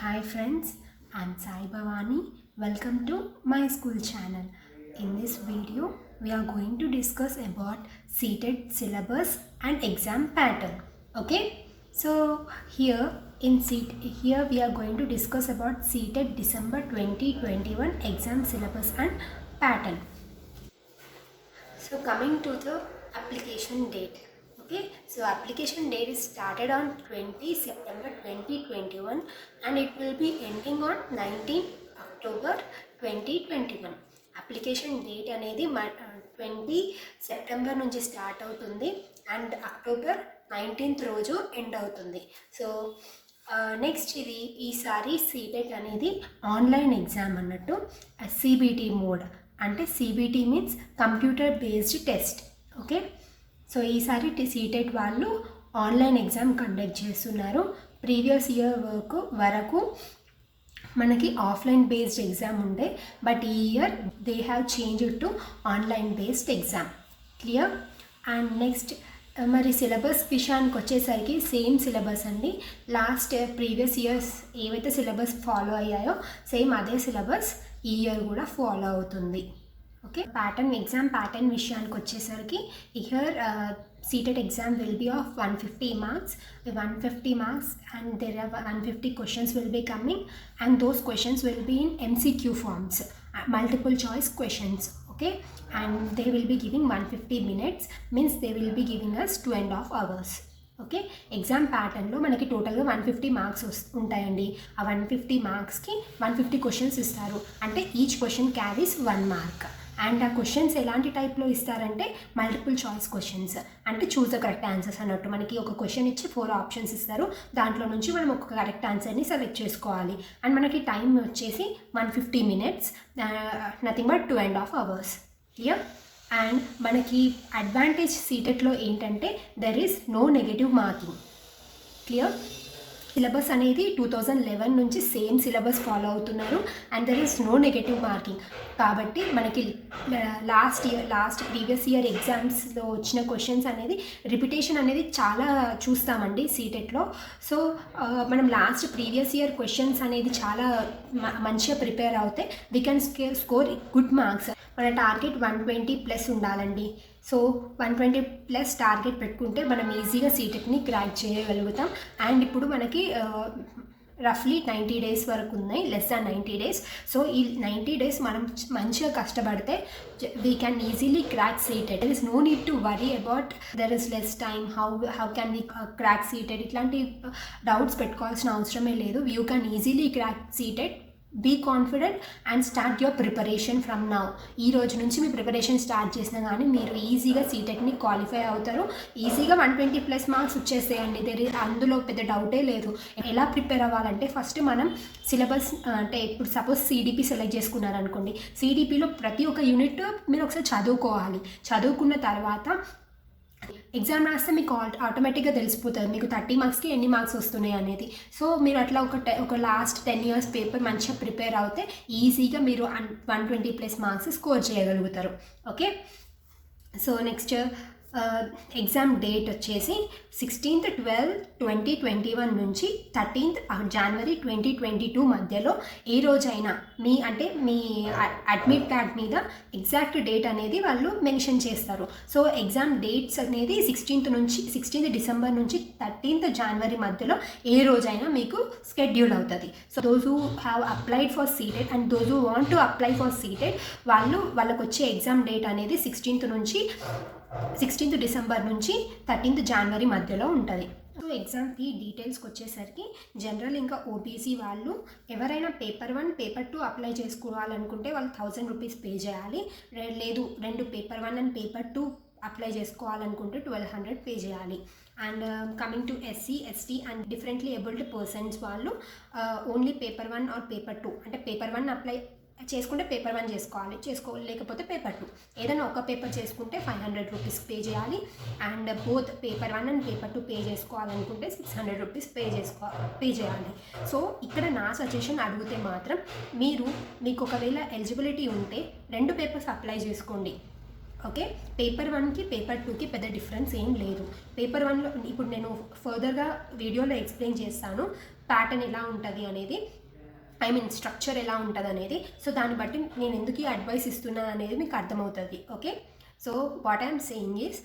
Hi friends, I'm Sai Bhavani. Welcome to my school channel. In this video, we are going to discuss about seated syllabus and exam pattern. Okay, so here we are going to discuss about seated December 2021 exam syllabus and pattern. So coming to the application date. Okay, so application date is started on 20 September 2021 and it will be ending on 19 October 2021. Application date అనేది 20 September నుంచి start అవుతుంది and October 19th రోజు end అవుతుంది. So next ఈసారి CTET అనేది online exam అన్నట్టు CBT mode, అంటే CBT means computer based test. Okay, so ఈసారి సీటెట్ వాళ్ళు ఆన్లైన్ ఎగ్జామ్ కండక్ట్ చేస్తున్నారు. ప్రీవియస్ ఇయర్ వరకు మనకి ఆఫ్లైన్ బేస్డ్ ఎగ్జామ్ ఉండే, బట్ ఈ year they have changed to online based exam. Clear? And next మరి సిలబస్ విషయానికి వచ్చేసరికి సేమ్ సిలబస్ అండి. లాస్ట్ ప్రీవియస్ ఇయర్స్ ఏవైతే సిలబస్ ఫాలో అయ్యాయో సేమ్ అదే సిలబస్ ఈ ఇయర్ కూడా ఫాలో అవుతుంది. ఓకే, ఎగ్జామ్ ప్యాటర్న్ విషయానికి వచ్చేసరికి here seated exam will be of 150 marks and there are 150 questions will be coming and those questions will be in MCQ forms, multiple choice questions. Okay, and they will be giving 150 minutes, means they will be giving us 2.5 hours. Okay, exam ప్యాటర్న్లో మనకి టోటల్గా 150 marks ఉంటాయండి. ఆ 150 మార్క్స్కి 150 questions ఇస్తారు, అంటే each question carries 1 mark. And ఆ questions ఎలాంటి టైప్లో ఇస్తారంటే మల్టిపుల్ చాయిస్ క్వశ్చన్స్, అంటే చూస్ ద కరెక్ట్ ఆన్సర్స్ అన్నట్టు. మనకి ఒక క్వశ్చన్ ఇచ్చి 4 ఆప్షన్స్ ఇస్తారు, దాంట్లో నుంచి మనం ఒక కరెక్ట్ ఆన్సర్ని సెలెక్ట్ చేసుకోవాలి. అండ్ మనకి టైం వచ్చేసి 150 minutes, nothing but 2.5 hours. Clear? And మనకి అడ్వాంటేజ్ సీటెట్లో ఏంటంటే there is no negative marking. Clear? Syllabus అనేది 2011 నుంచి సేమ్ సిలబస్ ఫాలో అవుతున్నారు and there is no negative marking. కాబట్టి మనకి ప్రీవియస్ ఇయర్ ఎగ్జామ్స్లో వచ్చిన క్వశ్చన్స్ అనేది రిపిటేషన్ అనేది చాలా చూస్తామండి సీటెట్లో. సో మనం ప్రీవియస్ ఇయర్ క్వశ్చన్స్ అనేది చాలా మంచిగా ప్రిపేర్ అవుతే we can score good marks. మన టార్గెట్ 120+ ఉండాలండి. సో 120+ టార్గెట్ పెట్టుకుంటే మనం ఈజీగా సీటెట్ని క్రాక్ చేయగలుగుతాం. అండ్ ఇప్పుడు మనకి రఫ్లీ 90 days వరకు ఉన్నాయి, లెస్ దాన్ 90 days. సో ఈ 90 days మనం మంచిగా కష్టపడితే we can easily crack CTET. There is no need to worry about there is less time, how can we crack CTET, ఇట్లాంటి డౌట్స్ పెట్టుకోవాల్సిన అవసరమే లేదు. You can easily crack CTET. Be confident and start your preparation from now. ఈ రోజు నుంచి మీ preparation start చేసినా కానీ మీరు ఈజీగా సీటెట్ని క్వాలిఫై అవుతారు. ఈజీగా 120+ మార్క్స్ వచ్చేసేయండి. అందులో పెద్ద డౌటే లేదు. ఎలా ప్రిపేర్ అవ్వాలంటే ఫస్ట్ మనం సిలబస్, అంటే ఇప్పుడు సపోజ్ సిడిపి సెలెక్ట్ చేసుకున్నారనుకోండి, సిడిపిలో ప్రతి ఒక్క యూనిట్ మీరు ఒకసారి చదువుకోవాలి. చదువుకున్న తర్వాత ఎగ్జామ్ రాస్తే మీకు ఆటోమేటిక్గా తెలిసిపోతుంది మీకు 30 మార్క్స్కి ఎన్ని మార్క్స్ వస్తున్నాయి అనేది. సో మీరు అట్లా ఒక లాస్ట్ 10 years పేపర్ మంచిగా ప్రిపేర్ అవుతే ఈజీగా మీరు 120+ మార్క్స్ స్కోర్ చేయగలుగుతారు. Okay, so next exam date వచ్చేసి 16th 12 2021 నుంచి 13th January 2022 మధ్యలో ఏ రోజైనా మీ అడ్మిట్ కార్డ్ మీద ఎగ్జాక్ట్ డేట్ అనేది వాళ్ళు మెన్షన్ చేస్తారు. సో ఎగ్జామ్ డేట్స్ అనేది 16th December నుంచి 13th January మధ్యలో ఏ రోజైనా మీకు షెడ్యూల్ అవుతుంది. So those who have applied for seated and those who want to apply for seated వాళ్ళకు వచ్చే ఎగ్జామ్ డేట్ అనేది 16th December నుంచి 13th January మధ్యలో ఉంటుంది. సో ఎగ్జామ్ ఫీ డీటెయిల్స్కి వచ్చేసరికి జనరల్ ఇంకా ఓబీసీ వాళ్ళు ఎవరైనా పేపర్ 1 పేపర్ 2 అప్లై చేసుకోవాలనుకుంటే వాళ్ళు 1000 రూపీస్ పే చేయాలి. లేదు 2 పేపర్ 1 అండ్ పేపర్ 2 అప్లై చేసుకోవాలనుకుంటే 1200 పే చేయాలి. And coming to SC ST and differently abled persons వాళ్ళు ఓన్లీ పేపర్ 1 ఆర్ పేపర్ 2, అంటే పేపర్ 1 అప్లై చేసుకుంటే పేపర్ 1 లేకపోతే పేపర్ 2, ఏదైనా ఒక పేపర్ చేసుకుంటే 500 రూపీస్ పే చేయాలి. And both paper 1 and paper 2 pay చేసుకోవాలనుకుంటే 600 రూపీస్ పే చేయాలి. సో ఇక్కడ నా సజెషన్ అడిగితే మాత్రం మీకు ఒకవేళ ఎలిజిబిలిటీ ఉంటే 2 పేపర్స్ అప్లై చేసుకోండి. ఓకే, పేపర్ 1కి పేపర్ 2కి పెద్ద డిఫరెన్స్ ఏం లేదు. పేపర్ 1లో ఇప్పుడు నేను ఫర్దర్గా వీడియోలో ఎక్స్ప్లెయిన్ చేస్తాను. ప్యాటర్న్ ఎలా ఉంటుంది అనేది, ఐ మీన్ స్ట్రక్చర్ ఎలా ఉంటుంది అనేది, సో దాన్ని బట్టి నేను ఎందుకు ఈ అడ్వైస్ ఇస్తున్నాను అనేది మీకు అర్థమవుతుంది. Okay, so what I'm saying is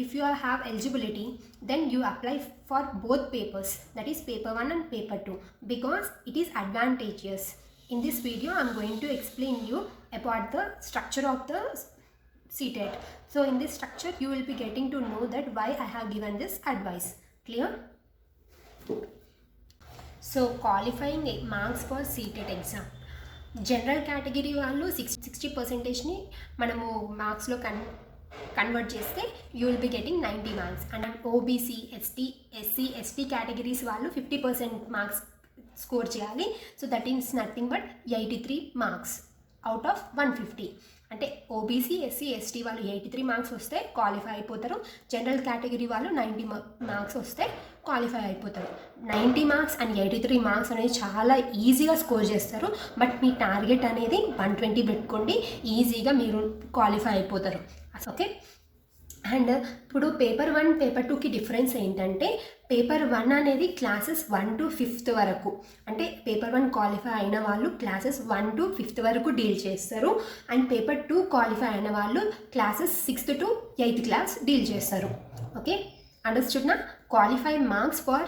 if you have eligibility, then you apply for both papers, that is paper 1 and paper 2, because it is advantageous. In this video I'm going to explain you about the structure of the CTET. So in this structure you will be getting to know that why I have given this advice. Clear? So qualifying marks for CTET exam. General category వాళ్ళు 60%ని మనము మార్క్స్లో convert చేస్తే you will be getting 90 marks. And OBC, SC, ST categories వాళ్ళు 50% marks score చేయాలి. So that is nothing but 83 marks out of 150. అంటే OBC, SC, ST వాళ్ళు 83 marks వస్తే qualify అయిపోతారు. General category వాళ్ళు 90 మార్క్స్ వస్తే క్వాలిఫై అయిపోతారు. 90 మార్క్స్ అండ్ 83 మార్క్స్ అనేది చాలా ఈజీగా స్కోర్ చేస్తారు. బట్ మీ టార్గెట్ అనేది 120 పెట్టుకోండి, ఈజీగా మీరు క్వాలిఫై అయిపోతారు. ఓకే, అండ్ ఇప్పుడు పేపర్ 1 పేపర్ 2కి డిఫరెన్స్ ఏంటంటే, పేపర్ 1 అనేది క్లాసెస్ 1 to 5th వరకు, అంటే పేపర్ 1 క్వాలిఫై అయిన వాళ్ళు క్లాసెస్ 1 to 5th వరకు డీల్ చేస్తారు. అండ్ పేపర్ 2 క్వాలిఫై అయిన వాళ్ళు classes 6th to 8th class deal చేస్తారు. Okay, understood na? Qualifying marks for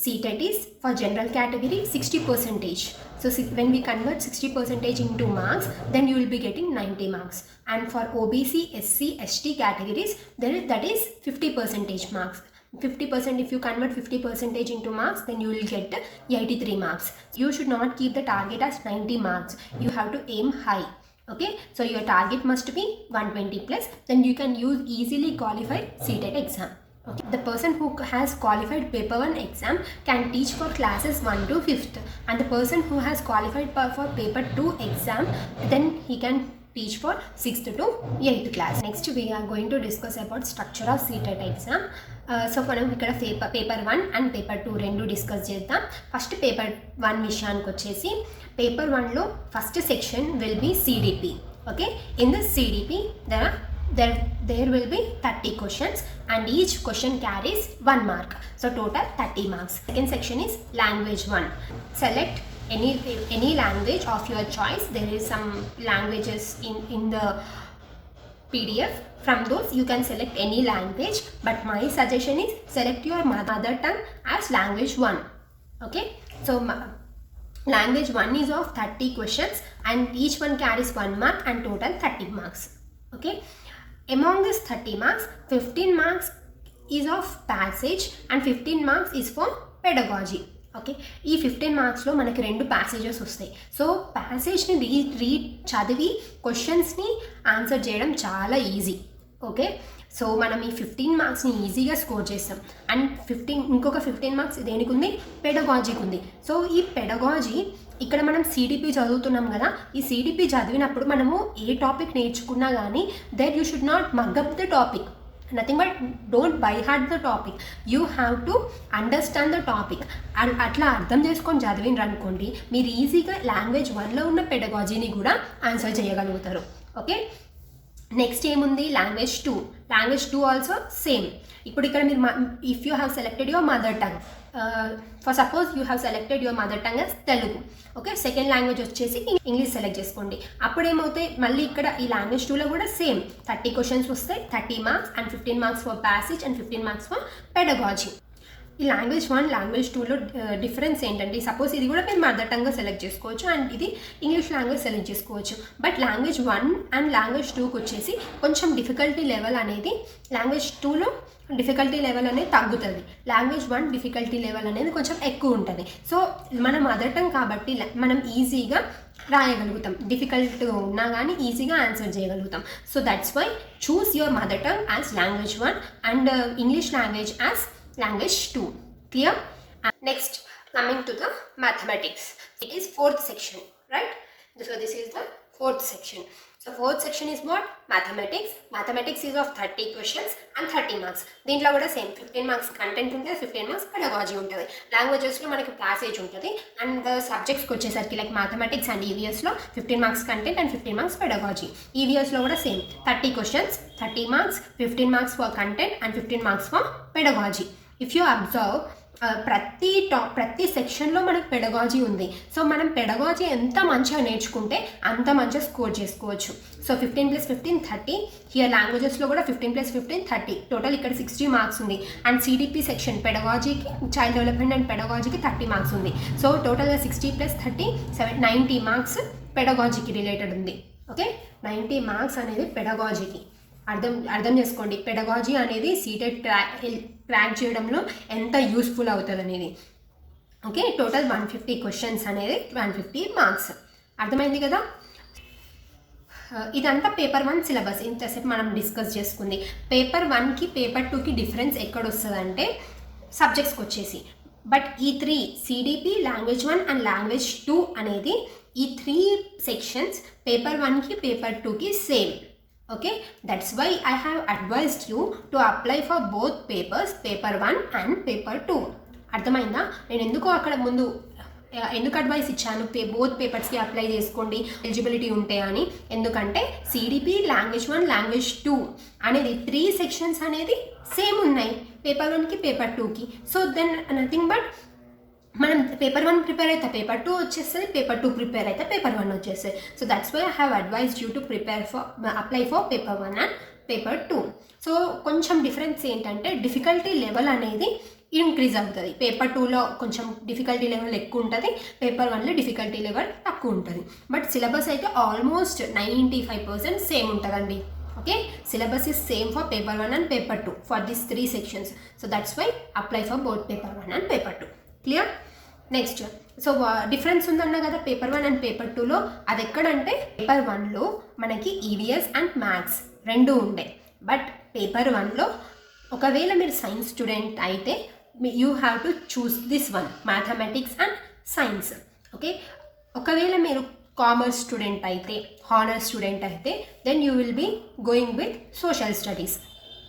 CTET is for general category 60%. So when we convert 60% into marks, then you will be getting 90 marks. And for OBC, SC, ST categories, that is 50% marks. 50%, if you convert 50% into marks, then you will get 83 marks. You should not keep the target as 90 marks. You have to aim high. Okay, so your target must be 120 plus, then you can easily qualify CTET exam. Okay. The person who has qualified paper 1 exam can teach for classes 1 to 5th, and the person who has qualified for paper 2 exam, then he can teach for 6th to 8th class. Next we are going to discuss about structure of CTET exam. So మనం ఇక్కడ paper 1 and paper 2 రెండు discuss చేద్దాం. First paper 1 విషయానికి వచ్చేసి, paper 1లో first section will be CDP. Okay, in this CDP there will be 30 questions and each question carries 1 mark, so total 30 marks. Second section is language 1. Select any language of your choice. There is some languages in the PDF. From those you can select any language, but my suggestion is select your mother tongue as language 1. Okay, so language 1 is of 30 questions and each one carries 1 mark and total 30 marks. Okay, among this 30 marks, 15 marks is of passage and 15 marks is for pedagogy. Okay, ఈ 15 మార్క్స్లో మనకి 2 passages వస్తాయి. So ప్యాసేజ్ని read చదివి క్వశ్చన్స్ని answer చేయడం చాలా easy. Okay, so మనం ఈ 15 మార్క్స్ని ఈజీగా స్కోర్ చేస్తాం. అండ్ ఇంకొక 15 మార్క్స్ దేనికి ఉంది, పెడగాజీకి ఉంది. సో ఈ పెడగాజీ ఇక్కడ మనం CDP చదువుతున్నాం కదా, ఈ CDP చదివినప్పుడు మనము ఏ టాపిక్ నేర్చుకున్నా కానీ that you should not mug up the topic, nothing but don't by heart the topic, you have to understand the topic. అట్లా అర్థం చేసుకొని చదివినరు అనుకోండి, మీరు ఈజీగా లాంగ్వేజ్ 1లో ఉన్న పెడగాజీని కూడా ఆన్సర్ చేయగలుగుతారు. ఓకే, నెక్స్ట్ ఏముంది, లాంగ్వేజ్ 2. Language 2 also same. ఇప్పుడు ఇక్కడ మీరు if you have selected your mother tongue, for suppose you have selected your mother tongue as Telugu. Okay, second language వచ్చేసి ఇంగ్లీష్ సెలెక్ట్ చేసుకోండి. అప్పుడు ఏమవుతాయి, మళ్ళీ ఇక్కడ ఈ లాంగ్వేజ్ 2లో కూడా సేమ్ 30 క్వశ్చన్స్ వస్తాయి, 30 marks and 15 marks for passage and 15 marks for pedagogy. ఈ లాంగ్వేజ్ 1 లాంగ్వేజ్ 2లో డిఫరెన్స్ ఏంటంటే, సపోజ్ ఇది కూడా మీరు మదర్ టంగ్గా సెలెక్ట్ చేసుకోవచ్చు అండ్ ఇది ఇంగ్లీష్ లాంగ్వేజ్ సెలెక్ట్ చేసుకోవచ్చు. బట్ లాంగ్వేజ్ 1 అండ్ లాంగ్వేజ్ 2కి వచ్చేసి కొంచెం డిఫికల్టీ లెవెల్ అనేది లాంగ్వేజ్ 2లో డిఫికల్టీ లెవెల్ అనేది తగ్గుతుంది. లాంగ్వేజ్ 1 డిఫికల్టీ లెవెల్ అనేది కొంచెం ఎక్కువ ఉంటుంది. సో మన మదర్ టంగ్ కాబట్టి మనం ఈజీగా రాయగలుగుతాం, డిఫికల్ట్ ఉన్నా కానీ ఈజీగా ఆన్సర్ చేయగలుగుతాం. So that's why choose your mother tongue as language 1 and English language as language 2. Clear? Next, coming to the mathematics, it is 4th section, right? So this is the 4th section. So 4th section is what? Mathematics. Mathematics is of 30 questions and 30 marks. దీంట్లో కూడా same 15 marks content ఉంటుంది, 15 marks pedagogy ఉంటుంది. లాంగ్వేజెస్లో మనకి passage ఉంటుంది and సబ్జెక్ట్స్కి వచ్చేసరికి like mathematics and ఈవీఎస్లో 15 marks content and 15 marks pedagogy. ఈవీఎస్లో కూడా same 30 questions, 30 marks, 15 marks for content and 15 marks for pedagogy. If you observe, ప్రతి సెక్షన్లో మనకు పెడగాజీ ఉంది. సో మనం పెడగాజీ ఎంత మంచిగా నేర్చుకుంటే అంత మంచిగా స్కోర్ చేసుకోవచ్చు. సో 15+15 30. హియర్ లాంగ్వేజెస్లో కూడా 15+15 30. టోటల్ ఇక్కడ 60 మార్క్స్ ఉంది. అండ్ సిడిపి సెక్షన్ పెడగాజీకి, చైల్డ్ డెవలప్మెంట్ అండ్ పెడగాజీకి 30 మార్క్స్ ఉంది. సో టోటల్గా 60+30 90 మార్క్స్ పెడగాజీకి రిలేటెడ్ ఉంది. ఓకే, 90 మార్క్స్ అనేది పెడగాజీకి. అర్థం చేసుకోండి, పెడగాజీ అనేది సీటెడ్ క్రాక్ చేయడంలో ఎంత యూస్ఫుల్ అవుతుంది అనేది. ఓకే, టోటల్ 150 క్వశ్చన్స్ అనేది 150 మార్క్స్. అర్థమైంది కదా. ఇదంతా పేపర్ 1 సిలబస్. ఇంతసేపు మనం డిస్కస్ చేసుకుంది. పేపర్ 1కి పేపర్ 2కి డిఫరెన్స్ ఎక్కడొస్తుందంటే సబ్జెక్ట్స్కి వచ్చేసి. బట్ ఈ 3 సిడిపి, లాంగ్వేజ్ 1 అండ్ లాంగ్వేజ్ 2 అనేది ఈ 3 సెక్షన్స్ పేపర్ 1కి పేపర్ 2కి same. Okay, that's why I have advised you to apply for both papers, paper 1 and paper 2. అర్థమైందా? నేను ఎందుకు అక్కడ ముందు ఎందుకు అడ్వైస్ ఇచ్చాను, బోత్ పేపర్స్కి అప్లై చేసుకోండి ఎలిజిబిలిటీ ఉంటే అని. ఎందుకంటే సిడిపి, లాంగ్వేజ్ 1, లాంగ్వేజ్ 2 అనేది 3 సెక్షన్స్ అనేది సేమ్ ఉన్నాయి పేపర్ 1కి పేపర్ 2కి. సో దెన్ నథింగ్ బట్ మనం పేపర్ 1 ప్రిపేర్ అయితే పేపర్ 2 వచ్చేస్తుంది, పేపర్ 2 ప్రిపేర్ అయితే పేపర్ 1 వచ్చేస్తుంది. So that's why I have advised you to apply for paper 1 and paper 2. సో కొంచెం డిఫరెన్స్ ఏంటంటే డిఫికల్టీ లెవెల్ అనేది ఇంక్రీజ్ అవుతుంది. పేపర్ 2లో కొంచెం డిఫికల్టీ లెవెల్ ఎక్కువ ఉంటుంది, పేపర్ 1లో డిఫికల్టీ లెవెల్ తక్కువ ఉంటుంది. బట్ సిలబస్ అయితే ఆల్మోస్ట్ 95% సేమ్ ఉంటుందండి. Okay, syllabus is same for paper 1 and paper 2 for this 3 sections. So that's why apply for both paper 1 and paper 2. Clear? Next, so difference ఉందన్నా కదా paper 1 and paper 2లో. అది ఎక్కడంటే paper 1లో మనకి EVS and maths 2 ఉండే. But paper 1లో ఒకవేళ మీరు సైన్స్ స్టూడెంట్ అయితే you have to choose this one, mathematics and science. Okay, ఒకవేళ మీరు కామర్స్ స్టూడెంట్ అయితే, హానర్ స్టూడెంట్ అయితే then you will be going with social studies.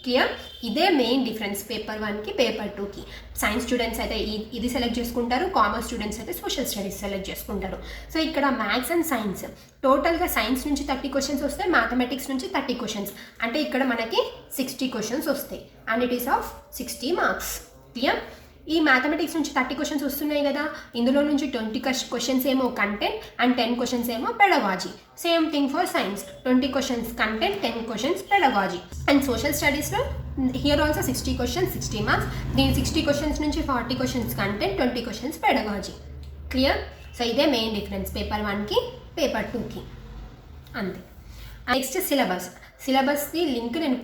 Clear? ఇదే మెయిన్ డిఫరెన్స్ పేపర్ 1కి పేపర్ 2కి. సైన్స్ స్టూడెంట్స్ అయితే ఇది సెలెక్ట్ చేసుకుంటారు, కామర్స్ స్టూడెంట్స్ అయితే సోషల్ స్టడీస్ సెలెక్ట్ చేసుకుంటారు. సో ఇక్కడ మ్యాథ్స్ అండ్ సైన్స్ టోటల్గా సైన్స్ నుంచి 30 క్వశ్చన్స్ వస్తాయి, మ్యాథమెటిక్స్ నుంచి 30 క్వశ్చన్స్. అంటే ఇక్కడ మనకి 60 క్వశ్చన్స్ వస్తాయి and it is of 60 marks. Clear? ఈ మ్యాథమెటిక్స్ నుంచి 30 క్వశ్చన్స్ వస్తున్నాయి కదా, ఇందులో నుంచి 20 క్వశ్చన్స్ ఏమో కంటెంట్ అండ్ 10 క్వశ్చన్స్ ఏమో pedagogy. Same thing for science, 20 questions content, 10 questions pedagogy. And social స్టడీస్లో హియర్ ఆల్సో 60 క్వశ్చన్స్ 60 మార్క్స్. దీని 60 క్వశ్చన్స్ నుంచి 40 questions content, 20 questions pedagogy. Clear? So ఇదే మెయిన్ డిఫరెన్స్ పేపర్ 1కి పేపర్ 2కి. అంతే. నెక్స్ట్ సిలబస్ది లింక్ నేను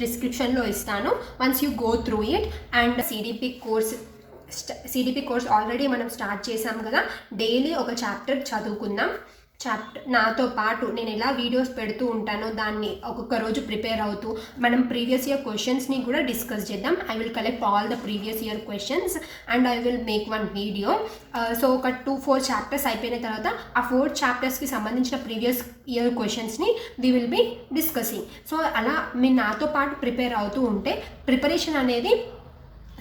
డిస్క్రిప్షన్లో ఇస్తాను. Once you go through it. And CDP course already మనం స్టార్ట్ చేసాం కదా, డైలీ ఒక చాప్టర్ చదువుకుందాం. నాతో పాటు నేను ఎలా వీడియోస్ పెడుతూ ఉంటానో దాన్ని ఒక్కొక్క రోజు ప్రిపేర్ అవుతూ మనం ప్రీవియస్ ఇయర్ క్వశ్చన్స్ని కూడా డిస్కస్ చేద్దాం. I will collect all the previous year questions and I will make one video. So ఒక 2-4 చాప్టర్స్ అయిపోయిన తర్వాత ఆ 4 చాప్టర్స్కి సంబంధించిన ప్రీవియస్ ఇయర్ క్వశ్చన్స్ని we will be discussing. So అలా మీరు నాతో పాటు ప్రిపేర్ అవుతూ ఉంటే ప్రిపరేషన్ అనేది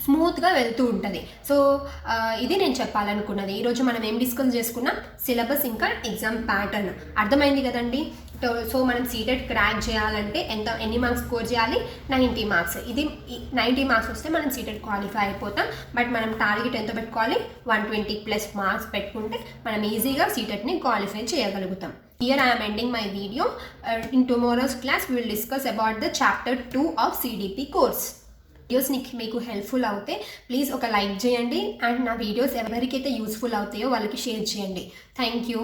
స్మూత్గా వెళ్తూ ఉంటుంది. సో ఇది నేను చెప్పాలనుకున్నది. ఈరోజు మనం ఏం డిస్కస్ చేసుకున్నాం, సిలబస్ ఇంకా ఎగ్జామ్ ప్యాటర్న్. అర్థమైంది కదండి. సో మనం సీటెడ్ క్రాక్ చేయాలంటే ఎన్ని మార్క్స్ స్కోర్ చేయాలి, 90 మార్క్స్. ఇది 90 మార్క్స్ వస్తే మనం సీటెడ్ క్వాలిఫై అయిపోతాం. బట్ మనం టార్గెట్ ఎంత పెట్టుకోవాలి, 120+ మార్క్స్ పెట్టుకుంటే మనం ఈజీగా సీటెడ్ని క్వాలిఫై చేయగలుగుతాం. Here I am ending my video. In tomorrow's class we will discuss about the chapter 2 of CDP course. Videos మీకు హెల్ప్ఫుల్ అవుతే ప్లీజ్ ఒక లైక్ చేయండి అండ్ నా వీడియోస్ ఎవరికైతే యూస్ఫుల్ అవుతాయో వాళ్ళకి షేర్ చేయండి. Thank you.